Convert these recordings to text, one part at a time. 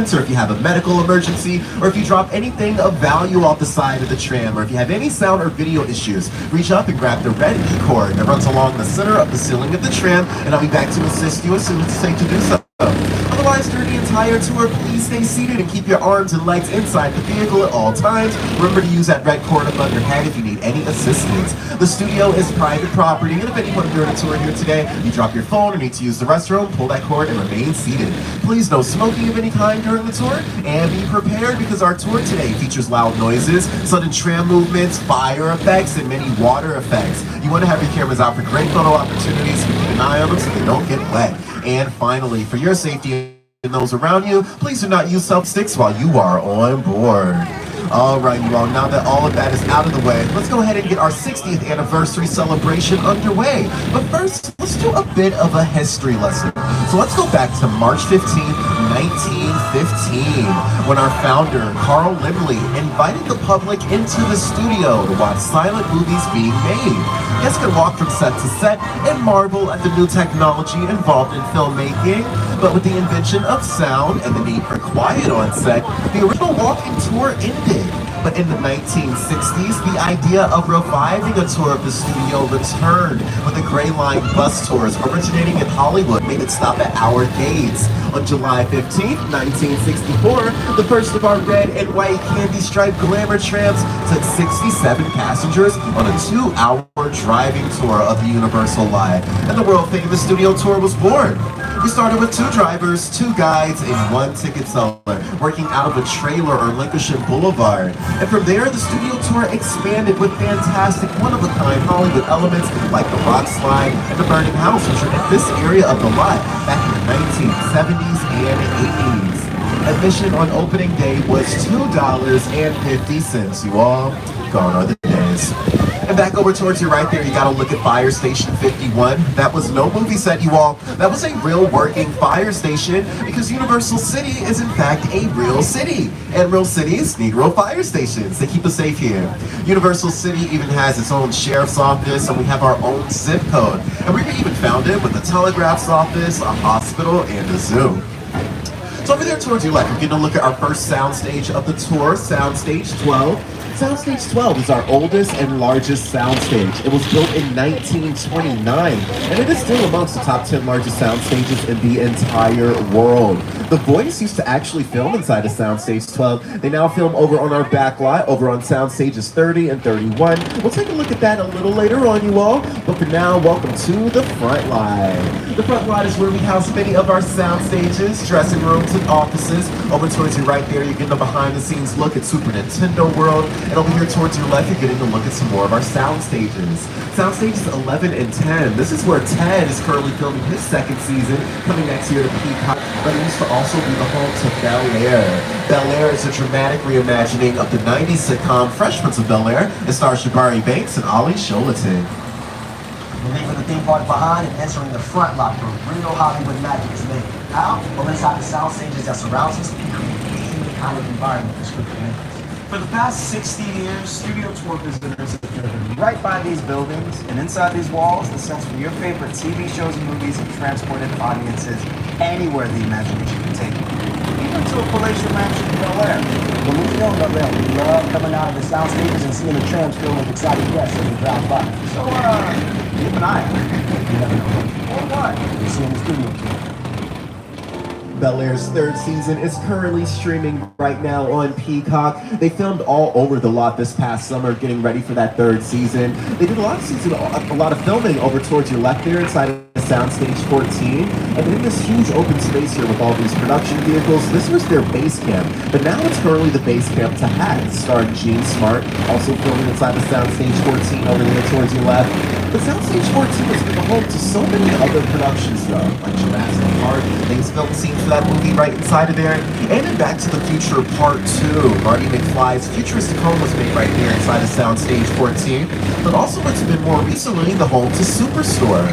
accident, or if you have a medical emergency, or if you drop anything of value off the side of the tram, or if you have any sound or video issues, reach up and grab the red E-cord that runs along the center of the ceiling of the tram, and I'll be back to assist you as soon as it's safe to do so. Otherwise, during the entire tour, please stay seated and keep your arms and legs inside the vehicle at all times. Remember to use that red cord above your head if you need any assistance. The studio is private property, and if anyone during the tour here today, you drop your phone or need to use the restroom, pull that cord and remain seated. Please no smoking of any kind during the tour, and be prepared because our tour today features loud noises, sudden tram movements, fire effects, and many water effects. You want to have your cameras out for great photo opportunities, so keep an eye on them so they don't get wet. And finally, for your safety and those around you, please do not use self-sticks while you are on board. Alright, you all, now that all of that is out of the way, let's go ahead and get our 60th anniversary celebration underway. But first, let's do a bit of a history lesson. So let's go back to March 15th, 1915, when our founder, Carl Laemmle, invited the public into the studio to watch silent movies being made. Guests could walk from set to set and marvel at the new technology involved in filmmaking, but with the invention of sound and the need for quiet on set, the original walking tour ended. But in the 1960s, the idea of reviving a tour of the studio returned, with the Gray Line bus tours originating in Hollywood made it stop at our gates. On July 15th, 1964, the first of our red and white candy-striped glamour trams took 67 passengers on a 2-hour driving tour of the Universal line, and the world-famous studio tour was born. We started with 2 drivers, 2 guides, and 1 ticket seller, working out of a trailer on Lincolnshire Boulevard. And from there, the studio tour expanded with fantastic, one-of-a-kind Hollywood elements like the rock slide and the burning house, which are in this area of the lot back in the 1970s and 80s. Admission on opening day was $2.50, you all. Gone are the days. And back over towards your right there, you gotta look at Fire Station 51. That was no movie set, you all. That was a real working fire station, because Universal City is in fact a real city. And real cities need real fire stations. They keep us safe here. Universal City even has its own sheriff's office, and we have our own zip code. And we were even founded with a telegraph's office, a hospital, and a zoo. So over there towards your left, you're getting a look at our first soundstage of the tour, Soundstage 12. Soundstage 12 is our oldest and largest soundstage. It was built in 1929, and it is still amongst the top 10 largest sound stages in the entire world. The Voice used to actually film inside of Soundstage 12. They now film over on our backlot, over on Soundstages 30 and 31. We'll take a look at that a little later on, you all. But for now, welcome to the front line. The front line is where we house many of our sound stages, dressing rooms, and offices. Over towards your right there, you're getting a behind-the-scenes look at Super Nintendo World. And over here towards your left, you're getting a look at some more of our sound stages. Sound stages 11 and 10. This is where Ted is currently filming his 2nd season, coming next year to Peacock, but it used to also be the home to Bel Air. Bel Air is a dramatic reimagining of the 90s sitcom Fresh Prince of Bel Air. It stars Jabari Banks and Ali Sholatin. We're leaving the theme park behind and entering the front lot where real Hollywood magic is made. How? Well, inside the sound stages that surrounds us, we create any kind of environment for scripted images. For the past 60 years, studio tour visitors have driven right by these buildings, and inside these walls, the sets from your favorite TV shows and movies have transported audiences anywhere the imagination can take them, even to a palatial mansion in Bel Air. When we film Bel Air, we love coming out of the sound stages and seeing the trams filled with excited guests as we drive by. So, keep an eye on it. You never know. Or what? We'll see you in the studio tour. Bel Air's 3rd season is currently streaming right now on Peacock. They filmed all over the lot this past summer, getting ready for that 3rd season. They did a lot of filming over towards your left there inside of Soundstage 14. And in this huge open space here with all these production vehicles, this was their base camp. But now it's currently the base camp to Hat, starring Gene Smart, also filming inside of Soundstage 14 over there towards your left. But Soundstage 14 has been home to so many other productions though, like Jurassic Park. They filmed scenes for that movie right inside of there. And in Back to the Future Part 2, Marty McFly's futuristic home was made right there inside of Soundstage 14. But also it's been more recently the home to Superstore.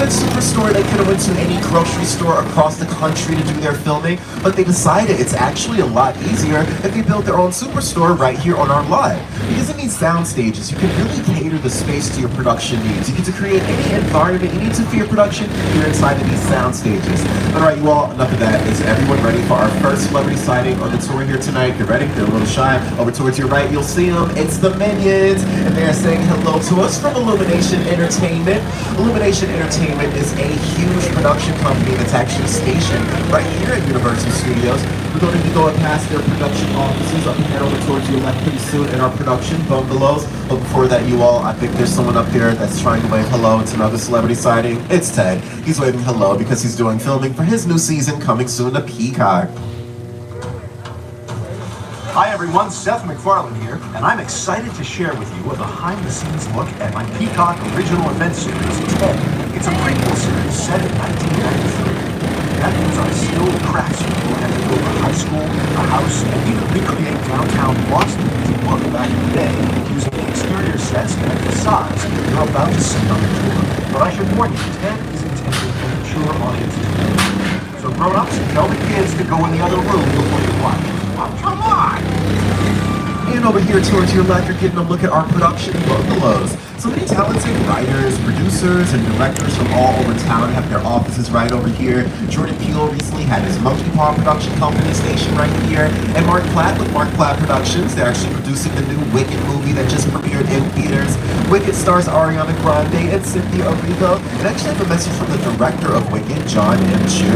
ultimate superstore. They could have went to any grocery store across the country to do their filming, but they decided it's actually a lot easier if they built their own superstore right here on our lot. Because in these sound stages, you can really cater the space to your production needs. You get to create any environment you need to for your production here inside of these sound stages. But alright, you all, enough of that. Is everyone ready for our first celebrity sighting on the tour here tonight? Get ready, they're a little shy. Over towards your right, you'll see them. It's the Minions, and they're saying hello to us from Illumination Entertainment. Illumination Entertainment is a huge production company that's actually stationed right here at Universal Studios. We're going to be going past their production offices up ahead over towards your left pretty soon in our production bungalows. But before that, you all, I think there's someone up there that's trying to wave hello. It's another celebrity sighting. It's Ted. He's waving hello because he's doing filming for his new season coming soon to Peacock. Hi everyone, Seth MacFarlane here, and I'm excited to share with you a behind-the-scenes look at my Peacock original event series, Ted. It's a prequel series set in 1993. That means I still crafts people have to build a high school, a house, and even recreate downtown Boston as it looked back in the day, using the exterior sets and facades you're about to see on the tour. But I should warn you, Ted is intended for mature audiences. So grown-ups, tell the kids to go in the other room before you watch. Oh, come on! And over here towards your left, you're getting a look at our production bungalows. So many talented writers, producers, and directors from all over town have their offices right over here. Jordan Peele recently had his Monkey Paw production company station right here. And Mark Platt with Mark Platt Productions, they're actually producing the new Wicked movie that just premiered in theaters. Wicked stars Ariana Grande and Cynthia Erivo. And actually have a message from the director of Wicked, John M. Chu.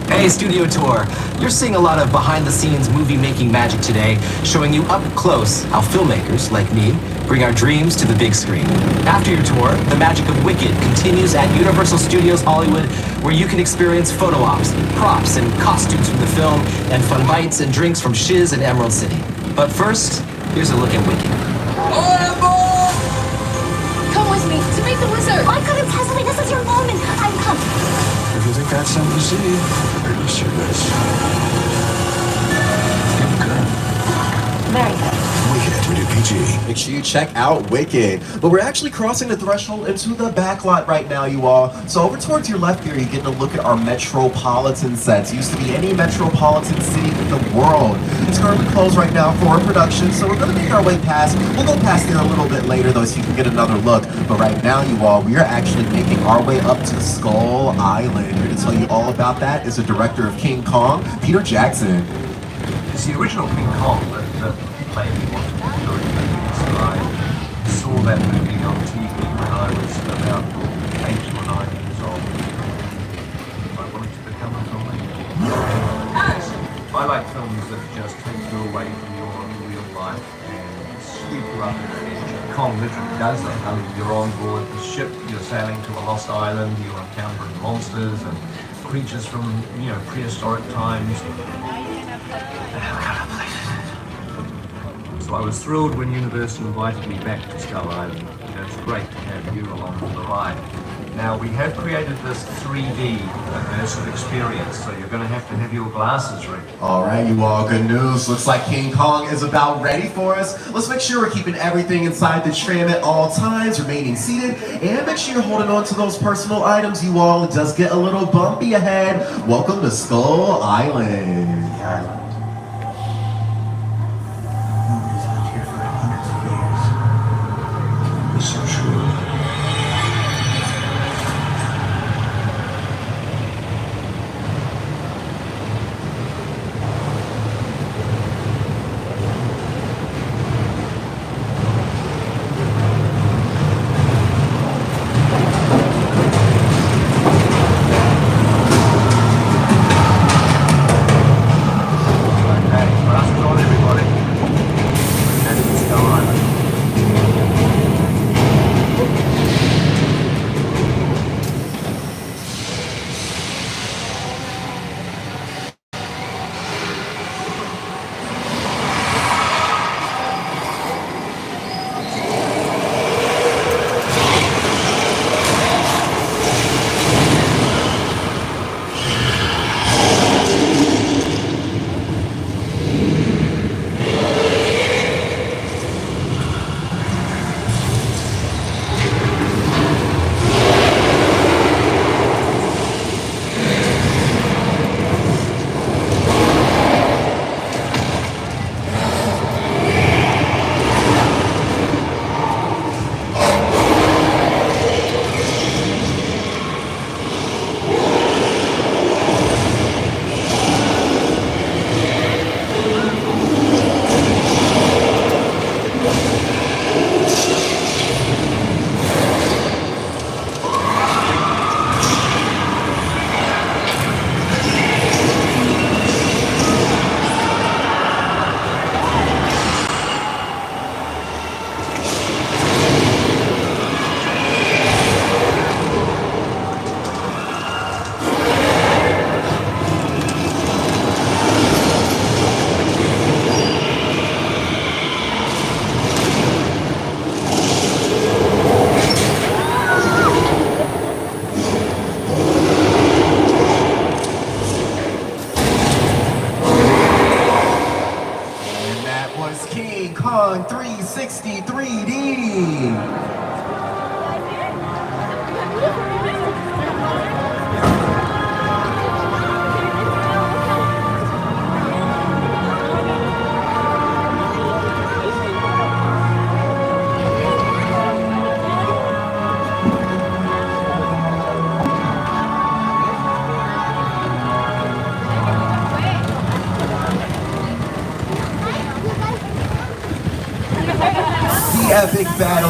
Hey, Studio Tour! You're seeing a lot of behind-the-scenes movie-making magic today, showing you up close how filmmakers, like me, bring our dreams to the big screen. After your tour, the magic of Wicked continues at Universal Studios Hollywood, where you can experience photo ops, props, and costumes from the film, and fun bites and drinks from Shiz and Emerald City. But first, here's a look at Wicked. Come with me to meet the wizard! My goodness, Hesley, this is your moment! I'm coming! If you think that's something to see, pretty sure this. Very good. Wicked, rated PG. Make sure you check out Wicked. But we're actually crossing the threshold into the backlot right now, you all. So over towards your left here, you're getting a look at our metropolitan sets. It used to be any metropolitan city in the world. It's currently closed right now for production, so we're going to make our way past. We'll go past there a little bit later, though, so you can get another look. But right now, you all, we are actually making our way up to Skull Island. Here to tell you all about that is the director of King Kong, Peter Jackson. It's the original King Kong that played during the movies. I saw that movie on TV when I was about 8 or 9 years old. I wanted to become a filmmaker. I like films that just take you away from your real life and sweep you up in the edge. Kong literally does that. I mean, you're on board the ship, you're sailing to a lost island, you're encountering monsters and creatures from, prehistoric times. So I was thrilled when Universal invited me back to Skull Island. It's great to have you along for the ride. Now, we have created this 3D immersive experience, so you're going to have your glasses ready. All right, you all, good news. Looks like King Kong is about ready for us. Let's make sure we're keeping everything inside the tram at all times, remaining seated, and make sure you're holding on to those personal items, you all. It does get a little bumpy ahead. Welcome to Skull Island. Movies lived here for hundreds of years. It's so true.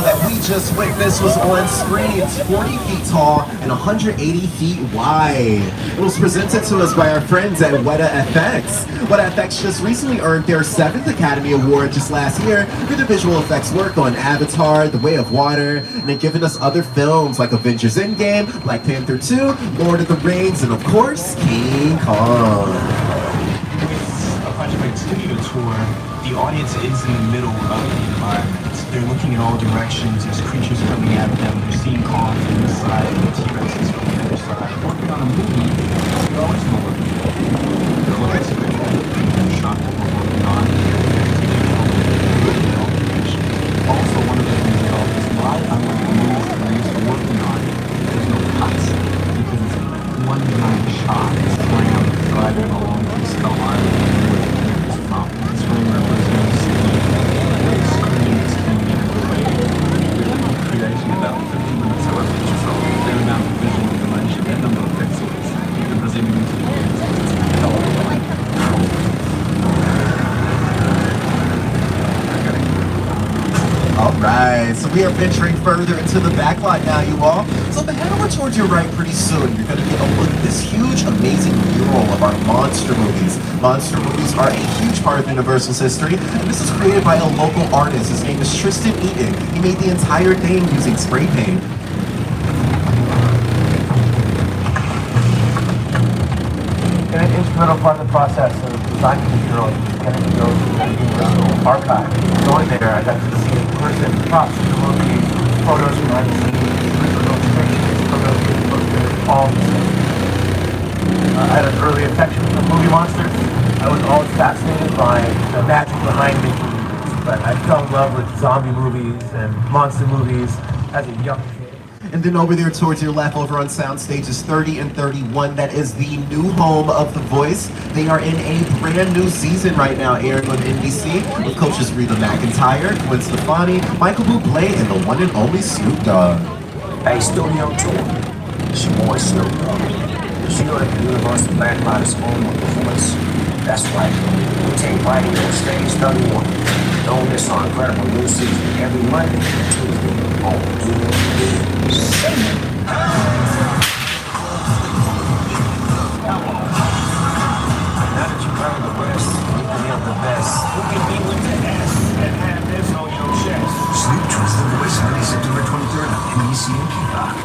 that we just witnessed was on screen. It's 40 feet tall and 180 feet wide. It was presented to us by our friends at Weta FX. Weta FX just recently earned their 7th Academy Award just last year for their visual effects work on Avatar, The Way of Water, and they've given us other films like Avengers Endgame, Black Panther 2, Lord of the Rings, and of course, King Kong. A Project Studio Tour, the audience is in the middle of the environment. They're looking in all directions, there's creatures coming at them, they're seeing Kong from this side, the T-Rex is from the other side. Working on a movie, we always know what we're doing. There are lots of the shot that we're working on. Also, one of the things that is live, I want to move that I'm used to working on. There's no cuts, because it's one giant shot. It's Ram driving along through Skull Island where the planet is from. It's really represents the screen is coming in the creation about 15 minutes of our feature film. Their amount of visual dimension, their number of pixels, even presenting into the audience. It's hell of a lot. Alright, so we are venturing further into the backlot now, you all. So if I head over towards your right pretty soon, you're going to get a look at this huge, amazing mural of our monster movies. Monster movies are a huge part of Universal's history, and this is created by a local artist. His name is Tristan Eaton. He made the entire thing using spray paint. An instrumental part of the process of designing the mural is getting to go to the Universal Archive. Going there, I got to see in person props from the movies, photos from behind the scenes, original illustrations, photos, posters, all the stuff. I had an early affection for movie monsters. I was always fascinated by the magic behind making movies, but I fell in love with zombie movies and monster movies as a young kid. And then over there towards your left, over on sound stages 30 and 31, that is the new home of The Voice. They are in a brand new season right now, airing on NBC, with coaches Reba McEntire, Gwen Stefani, Michael Bublé, and the one and only Snoop Dogg. Hey, Studio Tour. It's your boy Snoop Dogg. Did you know that the Universal Backlot is home of The Voice? That's right. We take right here on Stage 31. Don't miss our incredible new season every Monday and Tuesday on NBC. Now that you found the West, you can hear the best. Who can be with the S and have this on your chest? Snoop joins The Voice Monday, September 23rd on NBC and Peacock.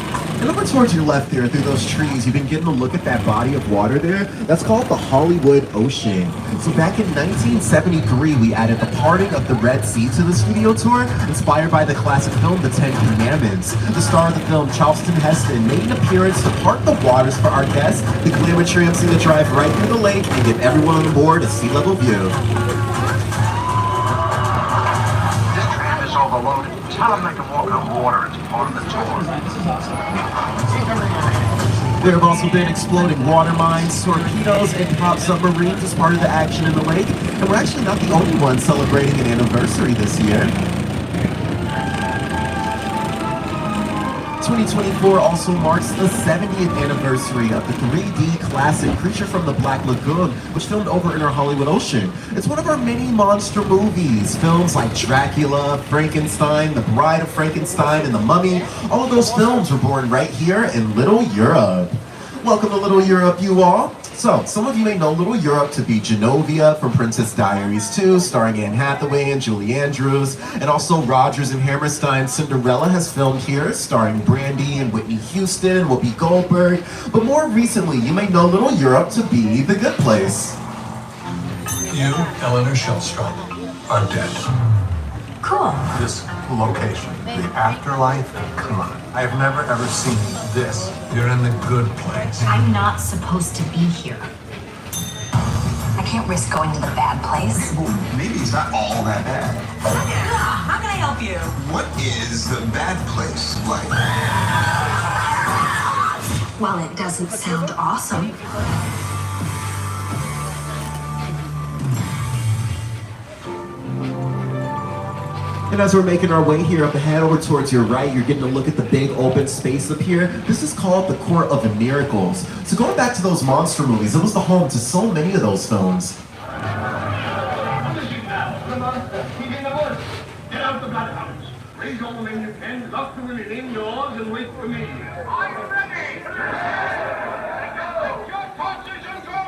And over towards your left there, through those trees, you've been getting a look at that body of water there. That's called the Hollywood Ocean. So back in 1973, we added the parting of the Red Sea to the studio tour, inspired by the classic film, The Ten Commandments. The star of the film, Charleston Heston, made an appearance to part the waters for our guests, the glamour tramps to drive right through the lake and give everyone on board a sea-level view. This tram is overloaded. Tell them they can walk on water as part of the tour. There have also been exploding water mines, torpedoes, and prop submarines as part of the action in the lake. And we're actually not the only ones celebrating an anniversary this year. 2024 also marks the 70th anniversary of the 3D classic Creature from the Black Lagoon, which filmed over in our Hollywood Ocean. It's one of our many monster movies. Films like Dracula, Frankenstein, The Bride of Frankenstein, and The Mummy. All of those films were born right here in Little Europe. Welcome to Little Europe, you all. So, some of you may know Little Europe to be Genovia from Princess Diaries 2, starring Anne Hathaway and Julie Andrews, and also Rodgers and Hammerstein's Cinderella has filmed here, starring Brandy and Whitney Houston and Whoopi Goldberg. But more recently, you may know Little Europe to be The Good Place. You, Eleanor Shellstrop, are dead. Cool. This location, the afterlife, come on. I have never ever seen this. You're in the good place. I'm not supposed to be here. I can't risk going to the bad place. Well, maybe it's not all that bad. How can I help you? What is the bad place like? Well, it doesn't sound awesome. And as we're making our way here up ahead over towards your right, you're getting a look at the big open space up here. This is called the Court of the Miracles. So going back to those monster movies, it was the home to so many of those films. Get out the bloodhounds. Raise all the men you can. And lock the women indoors and wait for me. I'm ready! Go! Your torches and go!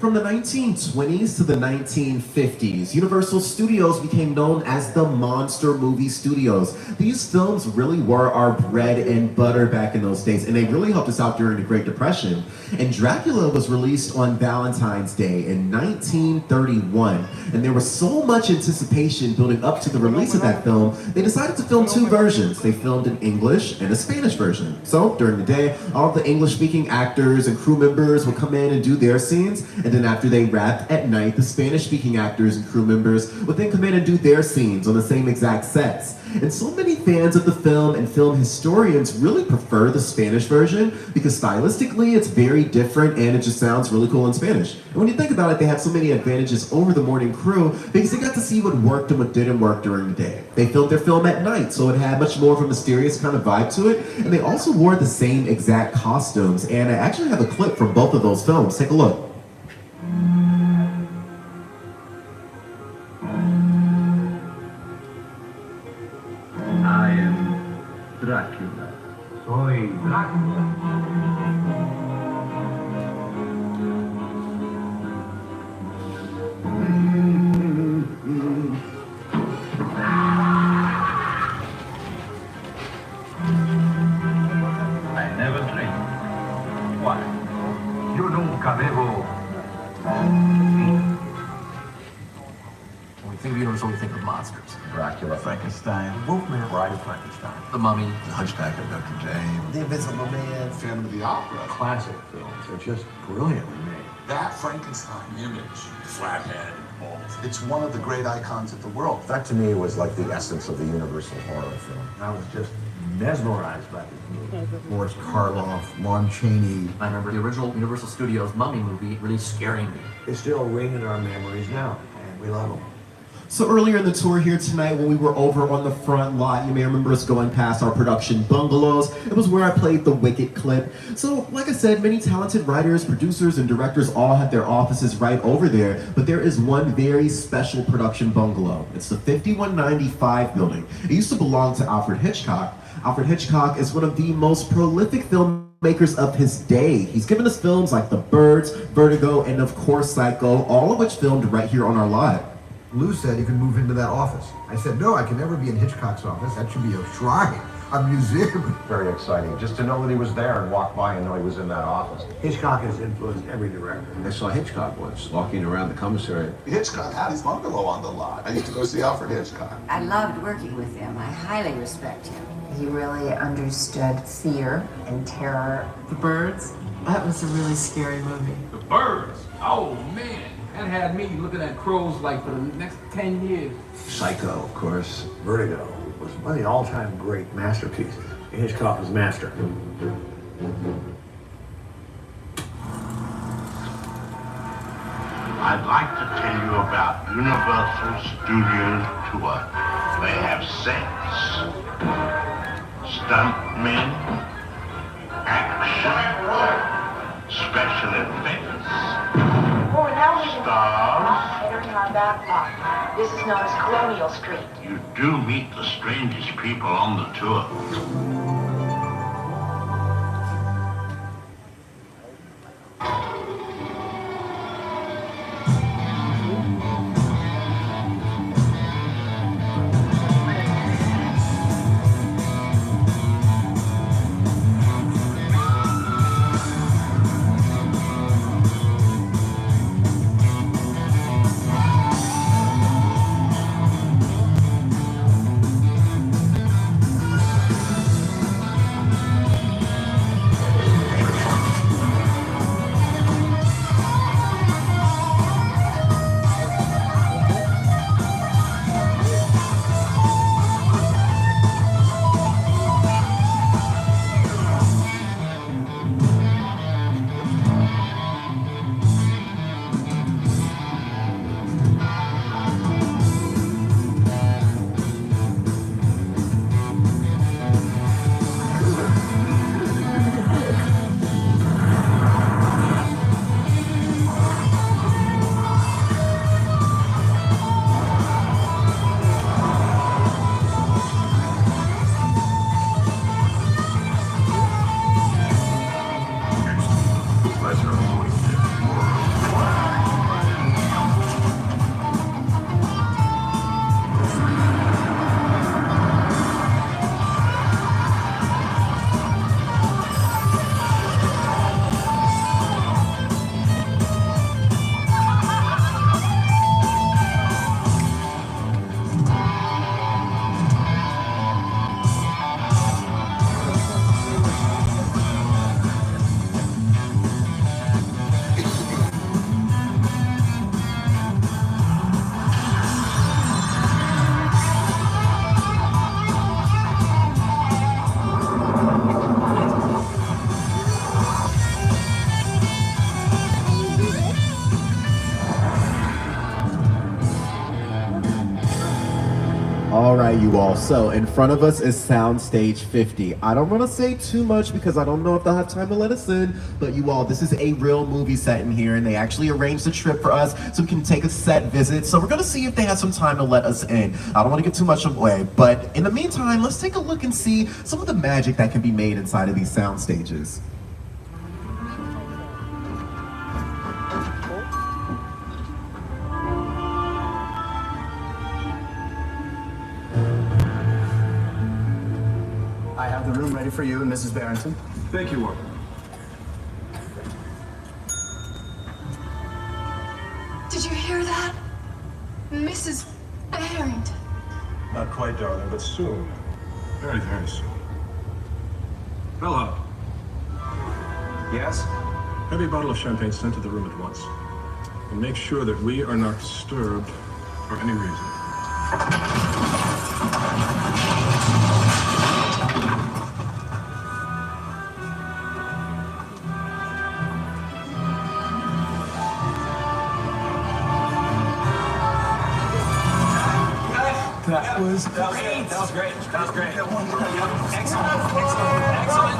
From the 1920s to the 1950s, Universal Studios became known as the Monster Movie Studios. These films really were our bread and butter back in those days, and they really helped us out during the Great Depression. And Dracula was released on Valentine's Day in 1931, and there was so much anticipation building up to the release of that film, they decided to film two versions. They filmed an English and a Spanish version. So during the day, all the English-speaking actors and crew members would come in and do their scenes, and then after they wrapped at night, the Spanish-speaking actors and crew members would then come in and do their scenes on the same exact sets. And so many fans of the film and film historians really prefer the Spanish version because stylistically it's very different and it just sounds really cool in Spanish. And when you think about it, they have so many advantages over the morning crew because they got to see what worked and what didn't work during the day. They filmed their film at night, so it had much more of a mysterious kind of vibe to it, and they also wore the same exact costumes. And I actually have a clip from both of those films. Take a look. I am Dracula. Soy Dracula. I never drink. Why? Yo nunca bebo. When we think of Universal, we think of monsters. Dracula, Frankenstein, Wolfman, Bride of Frankenstein, The Mummy. The Hunchback of Notre Dame. The Invisible Man. Phantom of the Opera. classic films. They're just brilliantly made. That Frankenstein image, flathead, bald. It's one of the great icons of the world. That to me was like the essence of the Universal horror film. I was just mesmerized by this movie. Boris Karloff, Lon Chaney. I remember the original Universal Studios Mummy movie really scaring me. They still ring in our memories now, and we love them. So earlier in the tour here tonight, when we were over on the front lot, you may remember us going past our production bungalows. It was where I played the Wicked clip. So, like I said, many talented writers, producers, and directors all have their offices right over there, but there is one very special production bungalow. It's the 5195 building. It used to belong to Alfred Hitchcock. Alfred Hitchcock is one of the most prolific filmmakers of his day. He's given us films like The Birds, Vertigo, and of course Psycho, all of which filmed right here on our lot. Lou said he could move into that office. I said, no, I can never be in Hitchcock's office. That should be a shrine, a museum. Very exciting, just to know that he was there and walk by and know he was in that office. Hitchcock has influenced every director. I saw Hitchcock once walking around the commissary. Hitchcock had his bungalow on the lot. I used to go see Alfred Hitchcock. I loved working with him. I highly respect him. He really understood fear and terror. The Birds? That was a really scary movie. The Birds? Oh, man. That had me looking at crows like for the next 10 years. Psycho, of course. Vertigo was one of the all-time great masterpieces. Hitchcock was master. I'd like to tell you about Universal Studios Tour. They have sets, stuntmen, action, special effects, stars. Entering our backlot. This is known as Colonial Street. You do meet the strangest people on the tour. right, you all. So in front of us is Soundstage 50. I don't want to say too much because I don't know if they'll have time to let us in, but you all, this is a real movie set in here, and they actually arranged a trip for us so we can take a set visit. So we're going to see if they have some time to let us in. I don't want to give too much away, but in the meantime, let's take a look and see some of the magic that can be made inside of these sound stages. I have the room ready for you and Mrs. Barrington. Thank you, Warren. Did you hear that? Mrs. Barrington. Not quite, darling, but soon. Very, very soon. Bellhop. Yes? Heavy bottle of champagne sent to the room at once. And make sure that we are not disturbed for any reason. That was great. That was great. That was great. Excellent. Excellent.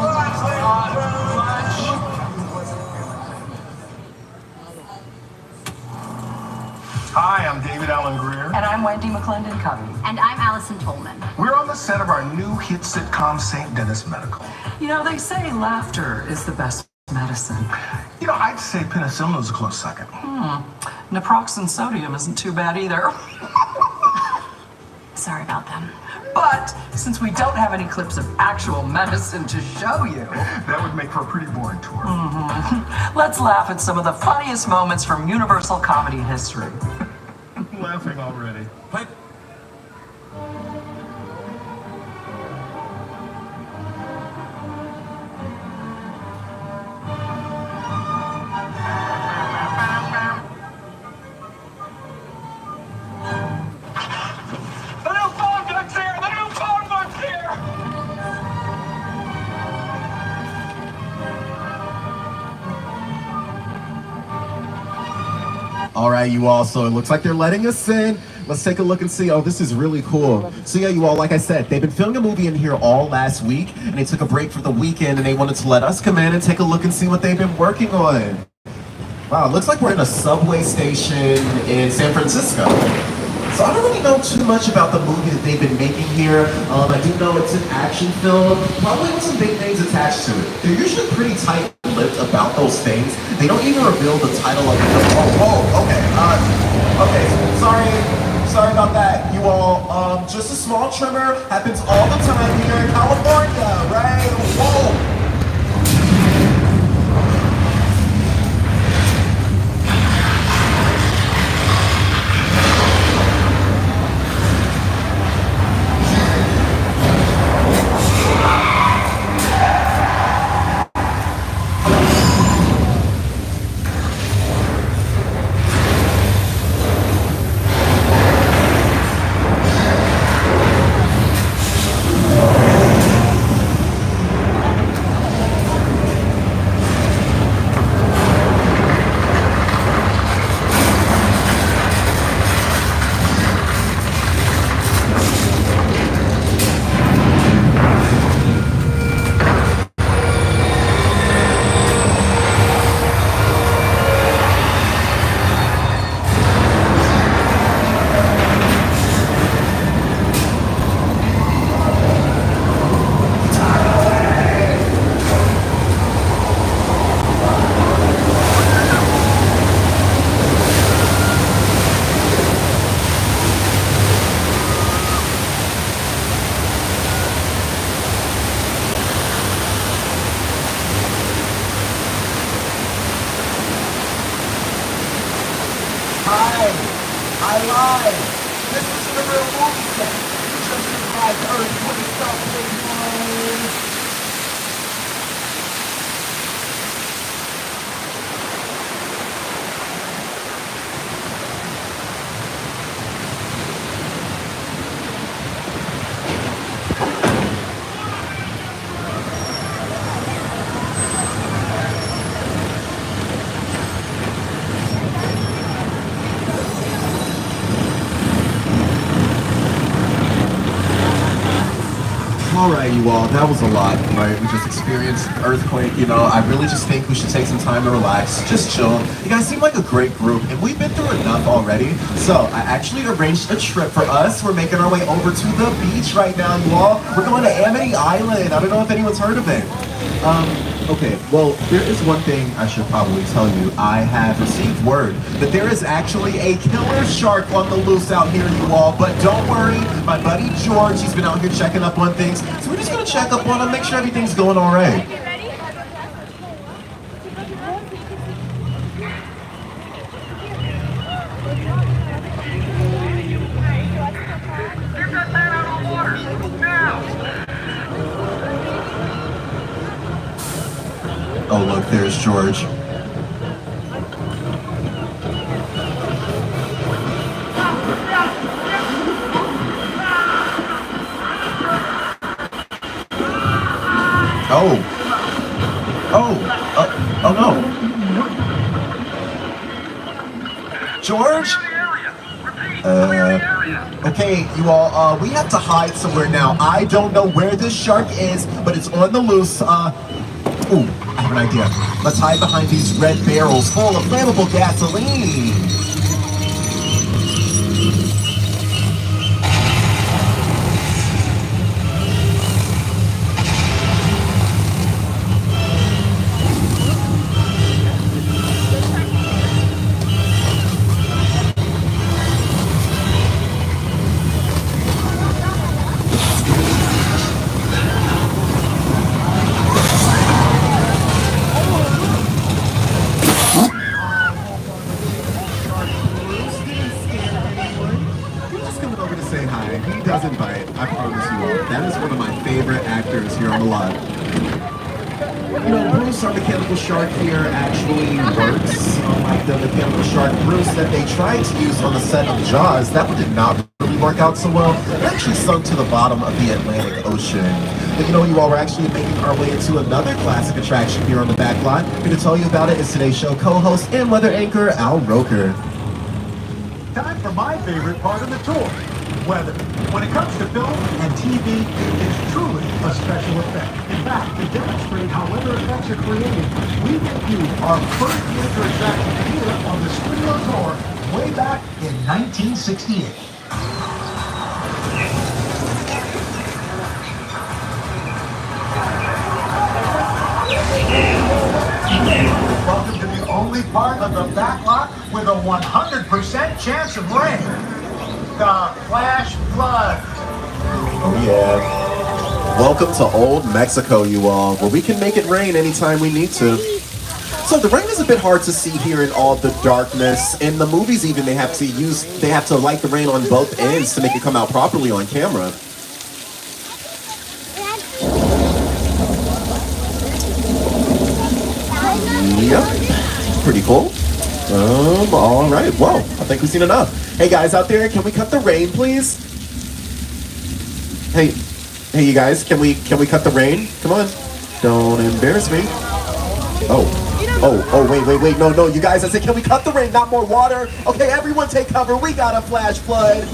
Hi, I'm David Allen Greer. And I'm Wendy McClendon Covey. And I'm Allison Tolman. We're on the set of our new hit sitcom, St. Dennis Medical. You know, they say laughter is the best medicine. You know, I'd say penicillin is a close second. Naproxen sodium isn't too bad either. Sorry about them. But since we don't have any clips of actual medicine to show you, That would make for a pretty boring tour. let's laugh at some of the funniest moments from Universal comedy history. Laughing already. Pipe. The new phone book's here! The new phone book's here! All right, you all, so it looks like they're letting us in. Let's take a look and see. Oh, this is really cool. So yeah, you all, like I said, they've been filming a movie in here all last week, and they took a break for the weekend, and they wanted to let us come in and take a look and see what they've been working on. Wow, it looks like we're in a subway station in San Francisco. So I don't really know too much about the movie that they've been making here. I do know it's an action film, probably with some big names attached to it. They're usually pretty tight-lipped about those things. They don't even reveal the title of the film. Oh, okay. Okay, sorry about that, you all. Just a small tremor happens all the time here in California, right? Whoa. I lied. This is the real movie set. Just like earthquake stuff, baby. Alright, you all, that was a lot, right? We just experienced an earthquake, you know. I really just think we should take some time to relax, just chill. You guys seem like a great group, and we've been through enough already. So, I actually arranged a trip for us. We're making our way over to the beach right now, you all. We're going to Amity Island. I don't know if anyone's heard of it. Okay, well, there is one thing I should probably tell you. I have received word that there is actually a killer shark on the loose out here, you all. But don't worry, my buddy George, he's been out here checking up on things. So we're just gonna check up on him, make sure everything's going all right. Oh, look, there's George. Oh. Oh no. George? Okay, you all, we have to hide somewhere now. I don't know where this shark is, but it's on the loose. Ooh, I have an idea. Let's hide behind these red barrels full of flammable gasoline. He doesn't bite, I promise you all. That is one of my favorite actors here on the lot. You know, Bruce, our mechanical shark here, actually works like the mechanical shark Bruce that they tried to use on the set of Jaws. That one did not really work out so well. It actually sunk to the bottom of the Atlantic Ocean. But you know, you all, we're actually making our way into another classic attraction here on the Backlot. Here to tell you about it is today's show co-host and weather anchor, Al Roker. Time for my favorite part of the tour. Weather. When it comes to film and TV, it's truly a special effect. In fact, to demonstrate how weather effects are created, we debuted our first major attraction here on the studio tour way back in 1968. Welcome to the only part of the Backlot with a 100% chance of rain. The flash flood. Oh yeah. Welcome to Old Mexico, you all, where we can make it rain anytime we need to. So the rain is a bit hard to see here in all the darkness. In the movies even, they have to light the rain on both ends to make it come out properly on camera. Yep, pretty cool. All right, well, I think we've seen enough. Hey guys out there, can we cut the rain, please? Hey, you guys, can we cut the rain? Come on, don't embarrass me. Oh, wait, no, you guys, I said, can we cut the rain, not more water? Okay, everyone take cover, we got a flash flood.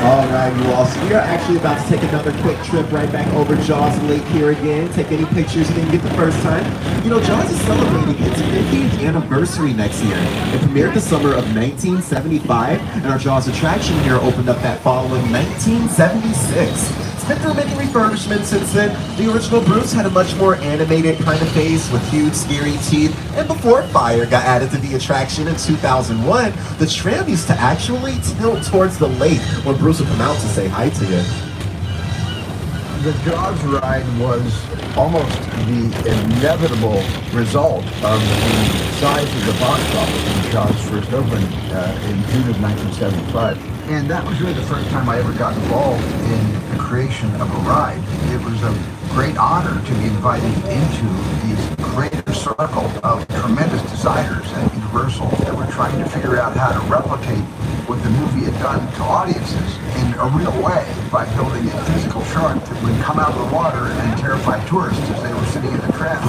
Alright, you all, so we are actually about to take another quick trip right back over Jaws Lake here again. Take any pictures you didn't get the first time. You know, Jaws is celebrating its 50th anniversary next year. It premiered the summer of 1975, and our Jaws attraction here opened up that following 1976. It's been through many refurbishments since then. The original Bruce had a much more animated kind of face with huge, scary teeth. And before fire got added to the attraction in 2001, the tram used to actually tilt towards the lake when Bruce would come out to say hi to you. The Jaws ride was almost the inevitable result of the size of the box office when Jaws first opened in June of 1975. And that was really the first time I ever got involved in creation of a ride. It was a great honor to be invited into these creative circle of tremendous designers at Universal that were trying to figure out how to replicate what the movie had done to audiences in a real way by building a physical shark that would come out of the water and terrify tourists as they were sitting in the tram.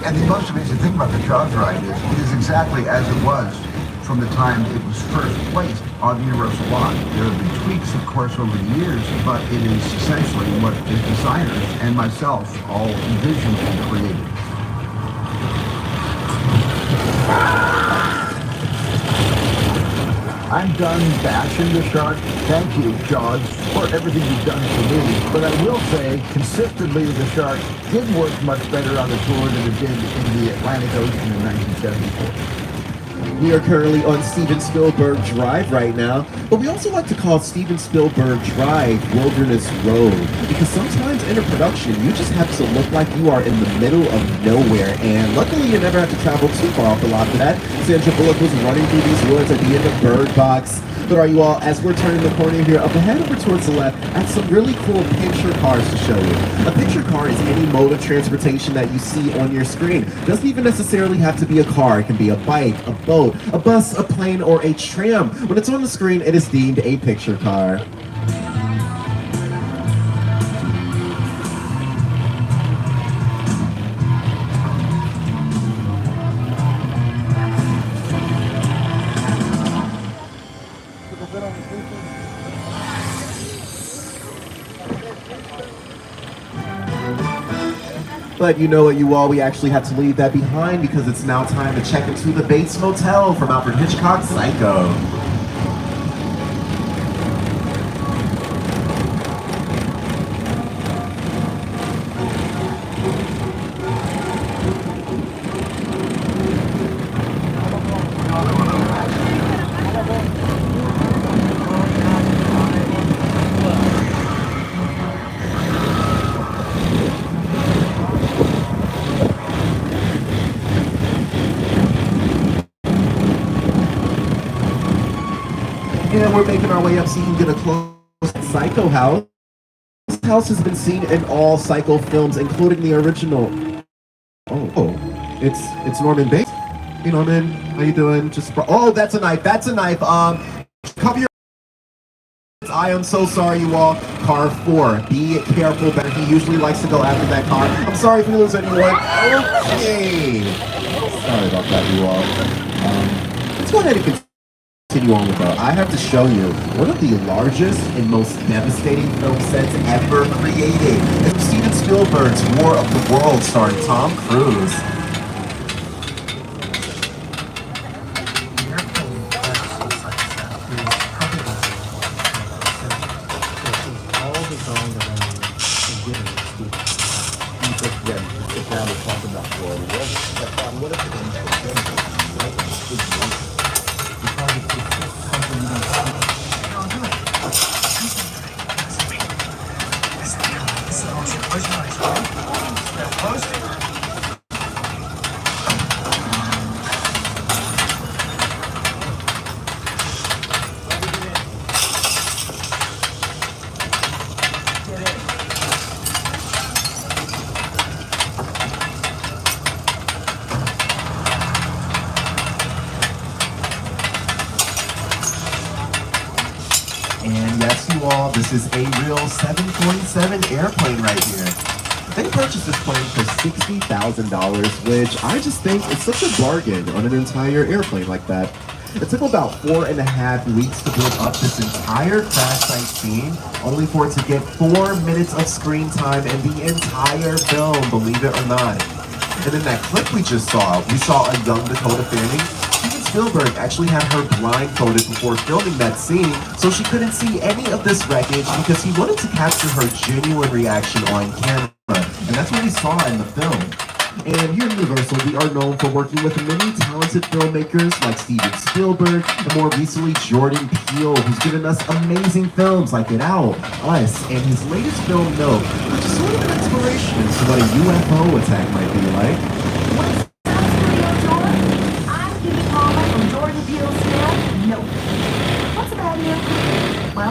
And the most amazing thing about the Jaws ride is exactly as it was from the time it was first placed on the Universal lot. There have been tweaks, of course, over the years, but it is essentially what the designers and myself all envisioned and created. I'm done bashing the shark. Thank you, Jaws, for everything you've done for me. But I will say, consistently, the shark did work much better on the tour than it did in the Atlantic Ocean in 1974. We are currently on Steven Spielberg Drive right now, but we also like to call Steven Spielberg Drive Wilderness Road, because sometimes in a production, you just have to look like you are in the middle of nowhere, and luckily you never have to travel too far off the lot for that. Sandra Bullock was running through these woods at the end of Bird Box. But are you all, as we're turning the corner here, up ahead over towards the left, I have some really cool picture cars to show you. A picture car is any mode of transportation that you see on your screen. It doesn't even necessarily have to be a car. It can be a bike, a boat, a bus, a plane, or a tram. When it's on the screen, it is deemed a picture car. But you know what, you all, we actually have to leave that behind because it's now time to check into the Bates Motel from Alfred Hitchcock's Psycho. And we're making our way up so you can get a close Psycho house. This house has been seen in all Psycho films, including the original. It's Norman Bates. Hey Norman, how you doing? Oh, that's a knife. That's a knife. Cover your. I am so sorry, you all. Car 4. Be careful. Better. He usually likes to go after that car. I'm sorry if we lose anyone. Okay. Sorry about that, you all. Let's go ahead and continue on with that. I have to show you one of the largest and most devastating film sets ever created. It's Steven Spielberg's War of the Worlds, starring Tom Cruise. And yes, you all, this is a real 747 airplane right here. They purchased this plane for $60,000, which I just think is such a bargain on an entire airplane like that. It took about 4.5 weeks to build up this entire crash site scene, only for it to get 4 minutes of screen time in the entire film, believe it or not. And in that clip we just saw, we saw a young Dakota Fanning. Steven Spielberg actually had her blindfolded before filming that scene, so she couldn't see any of this wreckage because he wanted to capture her genuine reaction on camera. And that's what we saw in the film. And here at Universal, we are known for working with many talented filmmakers like Steven Spielberg, and more recently Jordan Peele, who's given us amazing films like Get Out, Us, and his latest film, Nope, which is sort of an inspiration into what a UFO attack might be like. I'm Kitty Palmer from Jordan Peele's film, Nope. What's about you? Well,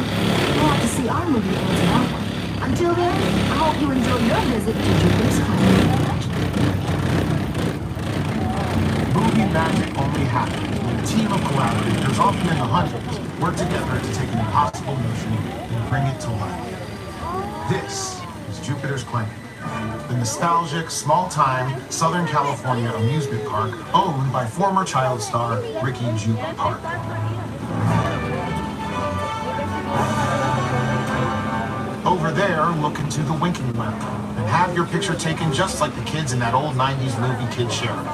happen when a team of collaborators, often in the hundreds, work together to take an impossible notion and bring it to life. This is Jupiter's Claim, the nostalgic, small-time Southern California amusement park owned by former child star Ricky Jupe Park. Over there, look into the winking lamp and have your picture taken just like the kids in that old 90s movie Kid Sheriff.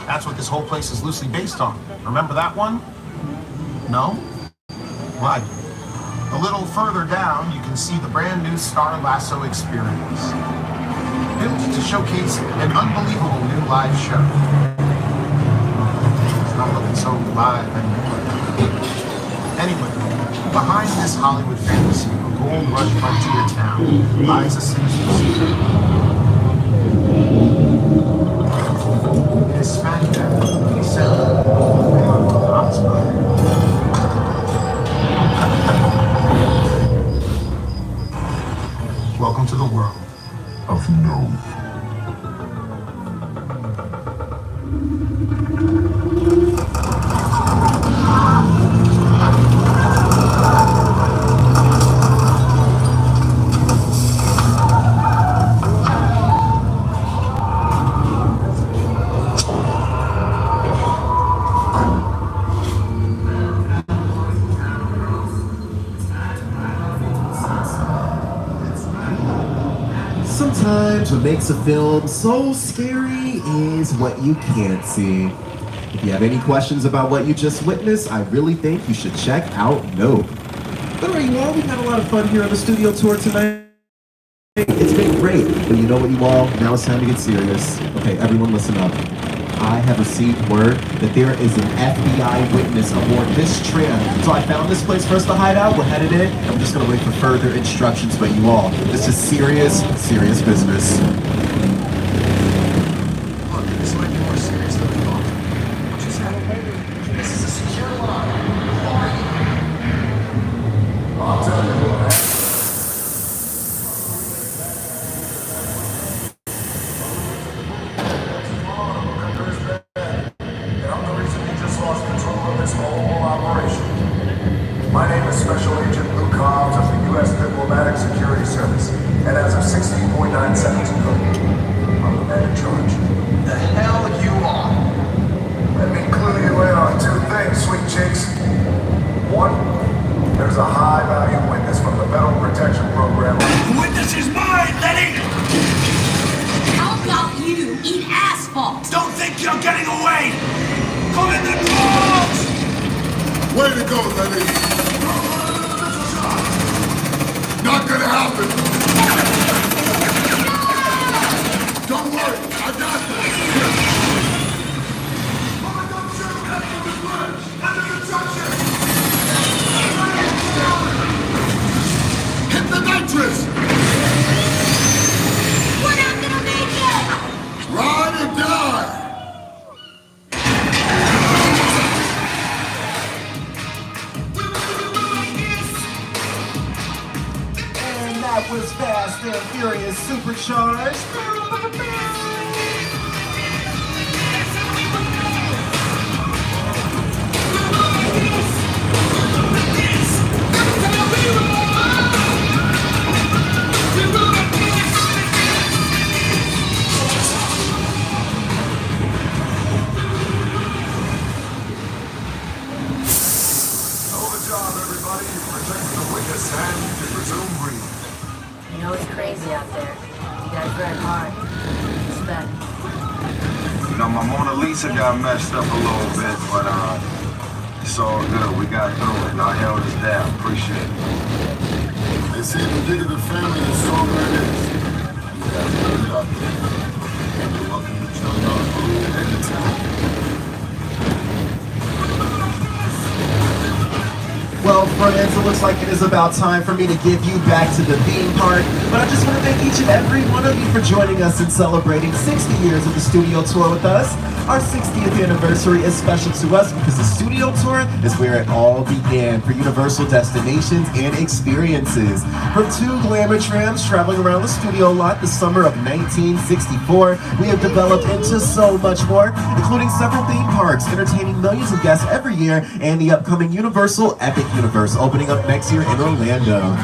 That's what this whole place is loosely based on. Remember that one? No? Right. A little further down, you can see the brand new Star Lasso experience, built to showcase an unbelievable new live show. It's not looking so live anymore. Anyway, behind this Hollywood fantasy, a gold rush frontier town, lies a sinister secret. It is smack dab in the center of the hotspot. Welcome to the world of no. Sometimes what makes a film so scary is what you can't see. If you have any questions about what you just witnessed, I really think you should check out Nope. But alright, you all, we've had a lot of fun here on the studio tour tonight. It's been great, but you know what, you all, now it's time to get serious. Okay, everyone listen up. I have received word that there is an FBI witness aboard this tram. So I found this place for us to hide out. We're headed in, and I'm just gonna wait for further instructions. But you all, this is serious, serious business. Look, this might be more serious than we thought. Just have a wait. This is a secure line. Who are you? I'll tell you what happened. My name is Special Agent Luke Hobbs of the U.S. Diplomatic Security Service, and as of 16.9 seconds ago, I'm the man in charge. The hell you are? Let me clue you in on two things, sweet cheeks. One, there's a high-value witness from the Federal Protection Program. The witness is mine, Letty! How about you eat asphalt? Don't think you're getting away! Come in the doors! Way to go, Lenny! Not gonna happen! Don't worry, I got this! Hit the nitrous! We're not gonna make it! Ride or die! That was Fast and Furious Supercharged. Hell of a job, everybody. You protected the witness and you can resume breathing. You know it's crazy out there. You guys work hard. Respect. You know, my Mona Lisa got messed up a little bit, but it's all good. We got through it. Y'all held us down. Appreciate it. They say the bigger the family, the stronger it is. You guys are good out there. You're welcome to join our group anytime. Well, friends, it looks like it is about time for me to give you back to the theme park. But I just want to thank each and every one of you for joining us and celebrating 60 years of the studio tour with us. Our 60th anniversary is special to us because the studio tour is where it all began for Universal destinations and experiences. From 2 glamour trams traveling around the studio lot the summer of 1964, we have developed into so much more, including several theme parks, entertaining millions of guests every year, and the upcoming Universal Epic Universe opening up next year in Orlando.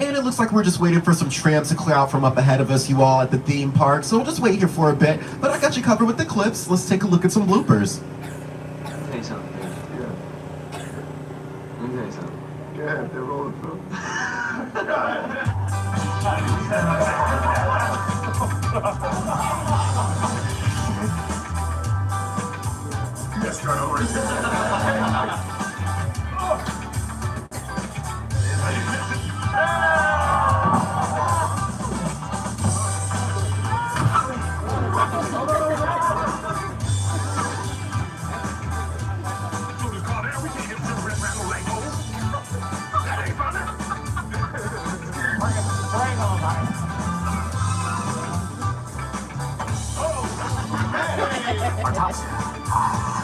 And it looks like we're just waiting for some trams to clear out from up ahead of us, you all, at the theme park. So we'll just wait here for a bit. But I got you covered with the clips. Let's take a look at some bloopers. Say something. Yeah. Let me say something. Yeah, they're rolling through. Yes, go over. Our top